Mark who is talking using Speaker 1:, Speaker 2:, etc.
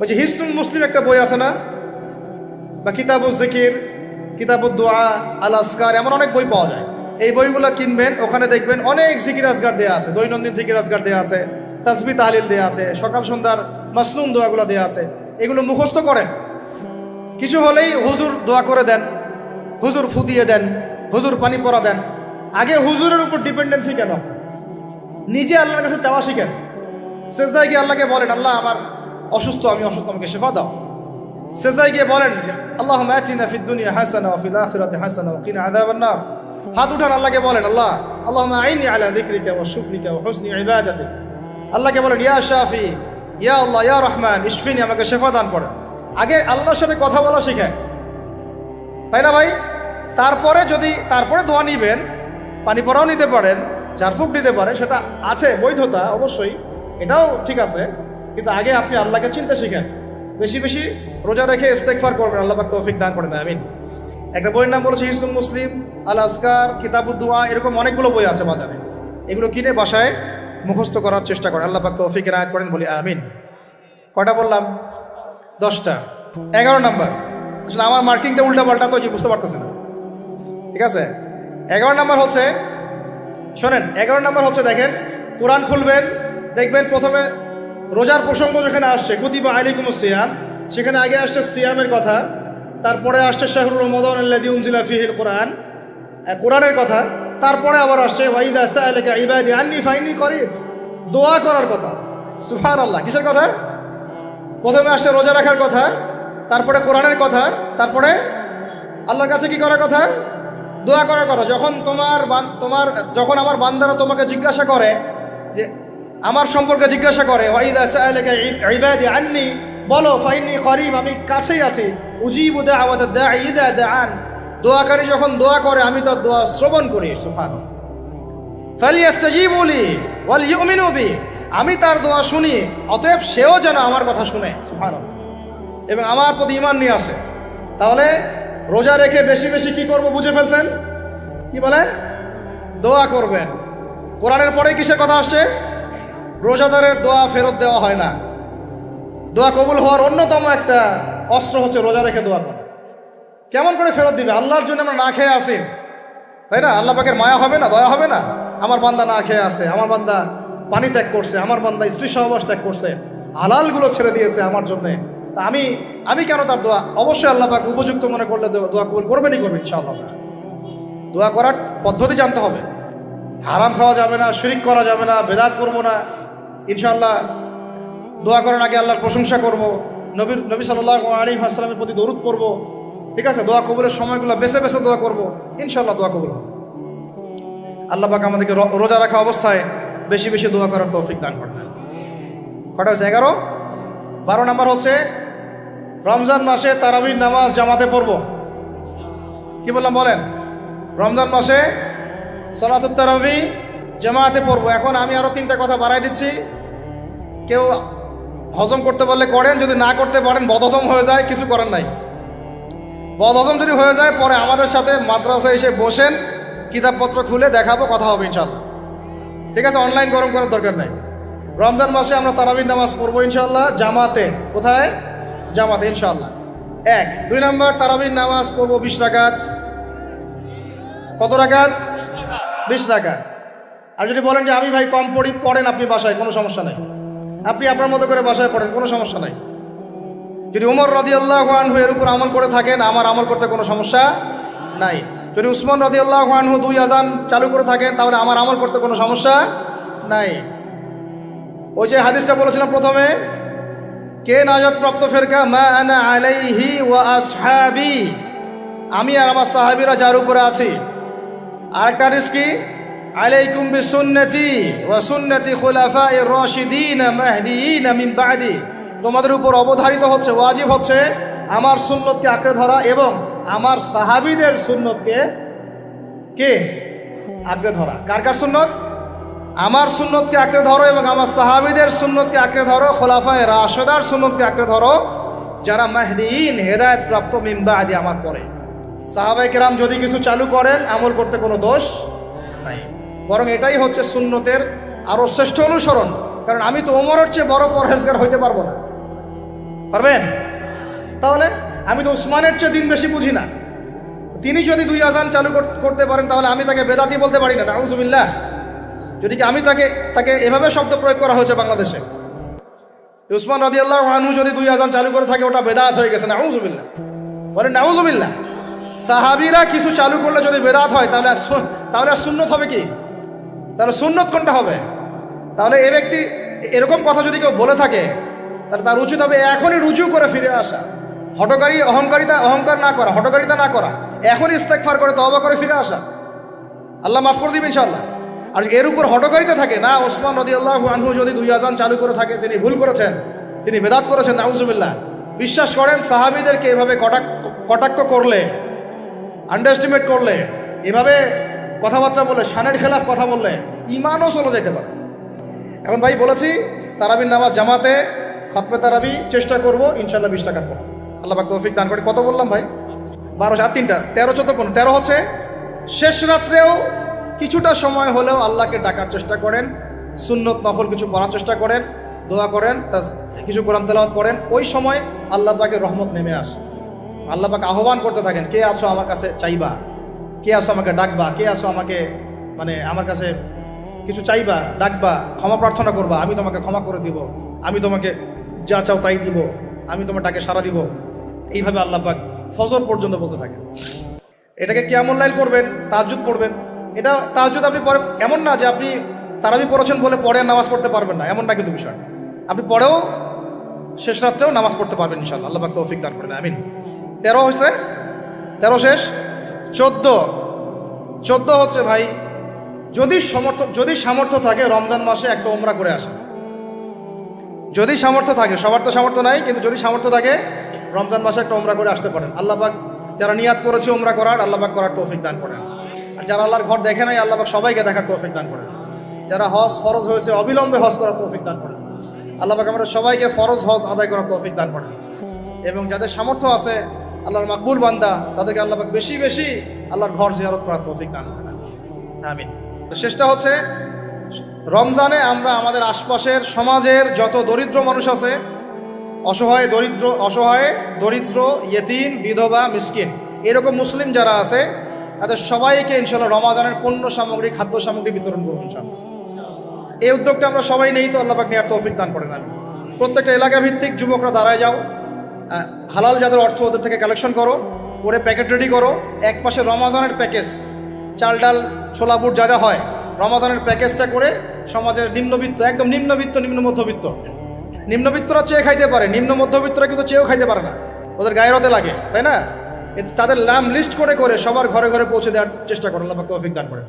Speaker 1: ওই যে হিসনুল মুসলিম একটা বই আছে না, বা কিতাবুজ জিকির, কিতাবুদ দোয়া, আল আসকার, এমন অনেক বই পাওয়া যায়। এই বইগুলো কিনবেন, ওখানে দেখবেন অনেক জিকির আজগার দেওয়া আছে, দৈনন্দিন জিকির আজগার দেওয়া আছে, তাসবিহ তাহলিল দেওয়া আছে, সকাল সন্ধ্যার মাসনুন দোয়াগুলো দেওয়া আছে। এগুলো মুখস্থ করেন, কিছু হলেই হুজুর দোয়া করে দেন, হুজুর ফু দিয়ে দেন, হুজুর পানি পরা দেন। আগে হুজুরের উপর ডিপেন্ডেন্সি কেন? নিজে আল্লাহর কাছে চাওয়া শিখেন। সেজদায় গিয়ে আল্লাহকে বলেন, আল্লাহ আমার অসুস্থ, আমি অসুস্থ, আমাকে শেফা দাও। সেজদায় গিয়ে বলেন, আল্লাহুম্মা আতিনা ফিদ দুনিয়া হাসানা ওয়া ফিল আখিরাতি হাসানা ওয়া কিনা আযাবান নার। হাত উঠান, আল্লাহকে বলেন, আল্লাহ আল্লাহুম্মা আইনি আলা যিকরিকা ওয়া শুকরিকা ওয়া হুসনি ইবাদাতিক। আল্লাহকে বলেন, ইয়া শাফি, ইয়া আল্লাহ, ইয়া রহমান, ইশফিনি, আমাকে শেফা দান করেন। আগে আল্লাহর সাথে কথা বলা শিখেন, তাই না ভাই? তারপরে দোয়া নিবেন, পানি পরাও নিতে পারেন, ঝাড়ফুঁক দিতে পারেন, সেটা আছে বৈধতা অবশ্যই, এটাও ঠিক আছে। কিন্তু আগে আপনি আল্লাহকে চিনতে শিখেন। বেশি বেশি রোজা রেখে ইস্তেগফার করবেন, আল্লাহ পাক তৌফিক দান করেন, আমিন। একটা বইয়ের নাম বলেছে হিসনুল মুসলিম, আল আসকার, কিতাবুদ দোয়া, এরকম অনেকগুলো বই আছে বাজারে। এগুলো কিনে বাসায় মুখস্থ করার চেষ্টা করেন, আল্লাহ পাক তৌফিক এনায়েত করেন, বলি আমিন। কয়টা বললাম? 10টা। 11 নাম্বার, আসলে আমার মার্কিংটা উল্টা পাল্টা তো, যে বুঝতে পারতেছে না, ঠিক আছে। 11 নাম্বার হচ্ছে, শোনেন, 11 নাম্বার হচ্ছে, দেখেন, কোরআন খুলবেন, দেখবেন প্রথমে রোজার প্রসঙ্গ যেখানে আসছে, কুতিবা আলাইকুমুস সিয়াম, সেখানে আগে আসছে সিয়ামের কথা, তারপরে আসছে শাহরুর রমাদান আল্লাযী উনজিলা ফীহিল কোরআন, কোরআনের কথা, তারপরে আবার আসছে ওয়া ইযা সাআলাকা ইবাদি আন্নী ফাইন্নী করিব, দোয়া করার কথা। সুবহানাল্লাহ, কিসের কথা? প্রথমে আসছে রোজা রাখার কথা, তারপরে কোরআনের কথা, তারপরে আল্লাহর কাছে কি করার কথা? দোয়া করার কথা। যখন আমার বান্দারা তোমাকে জিজ্ঞাসা করে, যে আমার সম্পর্কে জিজ্ঞাসা করে, ওয়া ইযা সাআলাকা ইবাদি আন্নী, বলো ফাইন্নী করিব, আমি কাছেই আছি, উজিবু দাওয়াতাদ দাঈ ইযা দাআন, দোয়াকারী যখন দোয়া করে আমি তার দোয়া শ্রবণ করি। সুবহানাল্লাহ। ফালিয়াস্তাজিবু লি ওয়াল ইউমিনু বি, আমি তার দোয়া শুনি, অতএব সেও যেন আমার কথা শুনে। সুবহানাল্লাহ। এবং আমার প্রতি ঈমান নিয়ে আসে। তাহলে রোজা রেখে বেশি বেশি কি করব বুঝে ফেলছেন? কি বলেন? দোয়া করবেন। কোরআনের পরে কিসের কথা আসছে? রোজাদারের দোয়া ফেরত দেওয়া হয় না। দোয়া কবুল হওয়ার অন্যতম একটা অস্ত্র হচ্ছে রোজা রেখে দোয়া করা। কেমন করে ফেরত দিবে? আল্লাহর জন্য আমরা না খেয়ে আসি, তাই না? আল্লাহ পাকের মায়া হবে না, দয়া হবে না? আমার বান্দা না খেয়ে আছে, আমার বান্দা পানি ত্যাগ করছে, আমার বান্দা স্ত্রী সহবাস ত্যাগ করছে, হালালগুলো ছেড়ে দিয়েছে আমার জন্যে, তা আমি কেন তার দোয়া? অবশ্যই আল্লাহ পাক উপযুক্ত মনে করলে দোয়া কবুল করবেনই করবেন ইনশাআল্লাহ। দোয়া করার পদ্ধতি জানতে হবে। হারাম খাওয়া যাবে না, শিরক করা যাবে না, বেদাত করবো না। ইনশাআল্লাহ দোয়া করার আগে আল্লাহর প্রশংসা করব, নবী সাল্লাল্লাহু আলাইহি ওয়াসাল্লামের প্রতি দরুদ পড়ব, ঠিক আছে? দোয়া কবুলের সময়গুলো বেছে বেছে দোয়া করব, ইনশাআল্লাহ দোয়া কবুল হবে। আল্লাহ পাক আমাদেরকে রোজা রাখা অবস্থায় বেশি বেশি দোয়া করার তৌফিক দান করেন। কটা হচ্ছে? 11। 12 নাম্বার হচ্ছে, রমজান মাসে তারাবির নামাজ জামাতে পড়ব। কি বললাম বলেন? রমজান মাসে সালাতুত তারাবি জামাতে পড়ব। এখন আমি আরো 3টা কথা বাড়াই দিচ্ছি, কেউ হজম করতে পারলে করেন, যদি না করতে পারেন বদহজম হয়ে যায়, কিছু করেন নাই। বদহজম যদি হয়ে যায়, পরে আমাদের সাথে মাদ্রাসায় এসে বসেন, কিতাবপত্র খুলে দেখাবো, কথা হবে ইনশাআল্লাহ, ঠিক আছে? অনলাইন গরম করার দরকার নাই। রমজান মাসে আমরা তারাবির নামাজ পড়বো ইনশাআল্লাহ জামাতে। কোথায়? জামাতে ইনশাআল্লাহ। 1। 2 নাম্বার, তারাবির নামাজ পড়বো 20 রাকাত। কত রাকাত? 20 রাকাত। আর যদি বলেন যে আমি ভাই কম পড়েন আপনি বাসায়, কোনো সমস্যা নাই, আপনি আপনার মতো করে বাসায় পড়েন, কোনো সমস্যা নাই। যদি উমর রাদিয়াল্লাহু আনহু এর উপর আমল করে থাকেন, আমার আমল করতে কোনো সমস্যা নাই। যদি উসমান রাদিয়াল্লাহু আনহু 2 আযান চালু করে থাকেন, তাহলে আমার আমল করতে কোনো সমস্যা নাই। ওই যে হাদিসটা বলেছিলাম প্রথমে, কে নাজাত প্রাপ্ত ফেরকা? মা আনা আলাইহি ওয়া আসহাবি, আমি আর আমার সাহাবীরা যার উপরে আছি। আরেকটা হাদিস কি? আলাইকুম বিসুন্নতি ওয়া সুন্নতি খুলাফায়ে রাশিদিন মাহদিয়িন মিন বাদি, তোমাদের উপর অবধারিত হচ্ছে, ওয়াজিব হচ্ছে আমার সুন্নতকে আঁকড়ে ধরা এবং আমার সাহাবীদের সুন্নতকে আঁকড়ে ধরা। কার কার সুন্নত? আমার সুন্নতকে আঁকড়ে ধরো এবং আমার সাহাবীদের সুন্নতকে আঁকড়ে ধরো, খোলাফায়ে রাশিদার সুন্নতকে আঁকড়ে ধরো, যারা মাহদিয়িন হেদায়েত প্রাপ্ত মিন বাদি, আমার পরে। সাহাবায়ে কেরাম যদি কিছু চালু করেন, আমল করতে কোনো দোষ নাই, বরং এটাই হচ্ছে সুন্নতের আরো শ্রেষ্ঠ অনুসরণ। কারণ আমি তো ওমরের চেয়ে বড় পরহেজগার হইতে পারবো না, পারবেন? তাহলে আমি তো উসমানের চেয়ে দিন বেশি বুঝি না, তিনি যদি 2 আযান চালু করতে পারেন তাহলে আমি তাকে বেদাতি বলতে পারি না, নাউযুবিল্লাহ। যদি কি আমি তাকে এভাবে শব্দ প্রয়োগ করা হয়েছে বাংলাদেশে, উসমান রাদিয়াল্লাহু আনহু যদি 2 আযান চালু করে থাকে ওটা বেদাত হয়ে গেছে, নাউযুবিল্লাহ। বলেন নাউযুবিল্লাহ। সাহাবীরা কিছু চালু করলে যদি বেদাত হয় তাহলে সুন্নত হবে কি? তাহলে সুন্নত কোনটা হবে? তাহলে এই ব্যক্তি এরকম কথা যদি কেউ বলে থাকে তাহলে তার উচিত হবে এখনই রুজু করে ফিরে আসা, অহংকার না করা, হঠকারিতা না করা, এখনই ইস্তেগফার করে তওবা করে ফিরে আসা। আল্লাহ মাফ করে দিবেন ইনশাআল্লাহ। আর এর উপর হঠকারিতা থাকে না, ওসমান রাদিয়াল্লাহু আনহু যদি 2 আযান চালু করে থাকে তিনি ভুল করেছেন, তিনি বেদাত করেছেন, নাউযুবিল্লাহ। বিশ্বাস করেন সাহাবীদেরকে এভাবে কটাক্ষ করলে, আন্ডারএস্টিমেট করলে, এভাবে কথাবার্তা বলে, শানের খেলাফ কথা বললে ঈমানও চলে যেতে পারে। এখন ভাই বলেছি তারাবির নামাজ জামাতে খতমে তারাবি চেষ্টা করব ইনশাআল্লাহ 20 টাকা পড়ব, আল্লাহ পাক তৌফিক দান করে। কত বললাম ভাই? 12 7 3টা 13 14 15। 13 হচ্ছে শেষ রাত্রেও কিছুটা সময় হলেও আল্লাহকে ডাকার চেষ্টা করেন, সুন্নত নফল কিছু পড়ার চেষ্টা করেন, দোয়া করেন, কিছু কোরআন তেলাওয়াত করেন। ওই সময় আল্লাহ পাকের রহমত নেমে আসে। আল্লাহ পাক আহ্বান করতে থাকেন, কে আছো আমার কাছে চাইবা, কে আছো আমাকে ডাকবা, কে আছো আমাকে আমার কাছে কিছু চাইবা, ডাকবা, ক্ষমা প্রার্থনা করবা, আমি তোমাকে ক্ষমা করে দিব, আমি তোমাকে যা চাও তাই দিব, আমি তোমার ডাকে সাড়া দিব। এইভাবে আল্লাহ পাক ফজর পর্যন্ত বলতে থাকে। এটাকে কিয়ামুল লাইল করবেন, তাহাজ্জুদ পড়বেন। এটা তাহাজ্জুদ আপনি পরে, এমন না যে আপনি তারাবি পড়েছেন বলে পরে নামাজ পড়তে পারবেন না, এমন না কিন্তু বিষয়। আপনি পরেও শেষ রাত্রেও নামাজ পড়তে পারবেন ইনশাআল্লাহ, আল্লাহ পাক তৌফিক দান করেন, আমিন। 13 হয়েছে, 13 শেষ। 14 হচ্ছে ভাই যদি সামর্থ্য থাকে রমজান মাসে একটা উমরা করে আসে। যদি সামর্থ্য থাকে, সবার তো সামর্থ্য নাই, কিন্তু যদি সামর্থ্য থাকে রমজান মাসে একটা উমরা করে আসতে পারেন। আল্লাহ পাক যারা নিয়াত করেছে উমরা করার, আল্লাহ পাক করার তৌফিক দান করেন। আর যারা আল্লাহর ঘর দেখে নাই, আল্লাহ পাক সবাইকে দেখার তৌফিক দান করেন। যারা হজ ফরজ হয়েছে অবিলম্বে হজ করার তৌফিক দান করেন। আল্লাহ পাক আমাদের সবাইকে ফরজ হজ আদায় করার তৌফিক দান করেন। এবং যাদের সামর্থ্য আছে আল্লাহর মাকবুল বান্দা, তাদেরকে আল্লাহ পাক বেশি বেশি আল্লাহর ঘর জিয়ারত করার তৌফিক দান করেন, আমিন। তো শেষটা হচ্ছে রমজানে আমরা আমাদের আশপাশের সমাজের যত দরিদ্র মানুষ আছে, অসহায় দরিদ্র ইয়েতিম, বিধবা, মিসকিন, এরকম মুসলিম যারা আছে তাদের সবাইকে ইনশাআল্লাহ রমজানের পণ্য সামগ্রী, খাদ্য সামগ্রী বিতরণ করবো ইনশাআল্লাহ। এই উদ্যোগটা আমরা সবাই নেই, তো আল্লাহ পাক নেওয়ার তৌফিক দান করেন। আমি প্রত্যেকটা এলাকা ভিত্তিক যুবকরা দাঁড়ায় যাও, হালাল যাদের অর্থ ওদের থেকে কালেকশন করো, করে প্যাকেট রেডি করো। এক পাশে রমজানের প্যাকেজ, চাল ডাল ছোলা বুট যা যা হয়, রমজানের প্যাকেজটা করে সমাজের নিম্নবিত্ত, একদম নিম্নবিত্ত, নিম্ন মধ্যবিত্ত, নিম্নবিত্তরা চেয়ে খাইতে পারে, নিম্ন মধ্যবিত্তরা কিন্তু চেয়েও খাইতে পারে না, ওদের গায়ের হতে লাগে, তাই না? তাদের নাম লিস্ট করে সবার ঘরে ঘরে পৌঁছে দেওয়ার চেষ্টা করো, আল্লাহ পাক তৌফিক দান করে।